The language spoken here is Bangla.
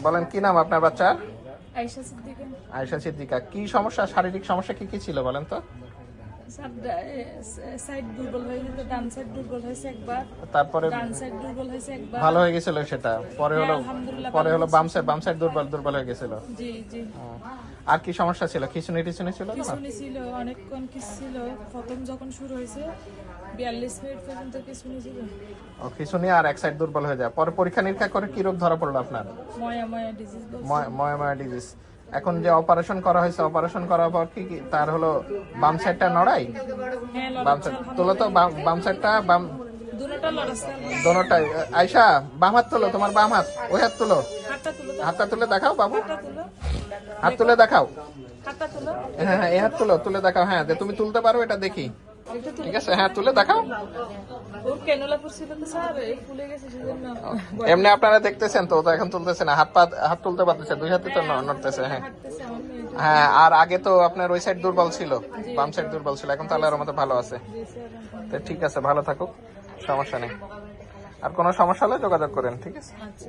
বলেন কি নাম আপনার বাচ্চার? আয়েশা সিদ্দিকা। আয়েশা সিদ্দিকা। কি সমস্যা, শারীরিক সমস্যা কি কি ছিল বলেন তো? সাইড দুর্বল হয়ে যেত, ডান সাইড দুর্বল হয়েছে একবার, তারপরে ডান সাইড দুর্বল হয়েছে একবার। ভালো হয়ে গেছিল সেটা, পরে হলো আলহামদুলিল্লাহ পরে ভালো হলো বাম সাইড দুর্বল দুর্বল হয়ে গেছিল। জি জি। আর কি সমস্যা ছিল? খিচুনি টিচুনি ছিল না? খিঁচুনি ছিল, অনেকক্ষণ কিস ছিল। প্রথম যখন শুরু হয়েছে 42 মিনিট পর্যন্ত খিঁচুনি ছিল। ও খিচুনি আর এক সাইড দুর্বল হয়ে যায়। পরে পরীক্ষা নিরীক্ষা করে কি রোগ ধরা পড়লো আপনার? ময়া ময়া ডিজিজ বলছে। ময়া ডিজিজ। এখন যে অপারেশন করা হয়েছে, অপারেশন করার পর কি তার হলো বাম সাইডটা নড়াই? হ্যাঁ, বাম সাইড তোলো তো, বাম সাইডটা বাম দুটোটা লড়াচ্ছে। দোনোটাই। আয়শা বাম হাত তোলো, তোমার বাম হাত, ওই হাত তোলো, হাতটা তুলো, হাতটা তুলে দেখাও বাবু, হাতটা তুলো, হাত তুলে দেখাও। হাতটা তুলো। হ্যাঁ হ্যাঁ, এই হাত তুলো, তুলে দেখাও। হ্যাঁ, যে তুমি তুলতে পারো এটা দেখি। ঠিক আছে, হ্যাঁ তুলে দেখাও। ওর ক্যানুলা পড়ছিল তো স্যার, ফুলে গেছে সেজন্য। এমনি আপনারা দেখতেছেন তো, ও তো এখন তুলতেছে না, হাত তুলতে পারতেছে, দুই হাতে তো নড়তেছে। হ্যাঁ হাঁটতেছে আমার মেয়ে। হ্যাঁ, আর আগে তো আপনার ওই সাইড দুর্বল ছিল, বাম সাইড দুর্বল ছিল, এখন তাহলে আর মতো ভালো আছে। জি স্যার। তো ঠিক আছে, ভালো থাকুক, সমস্যা নেই। আর কোনো সমস্যা হলে যোগাযোগ করেন, ঠিক আছে? আচ্ছা।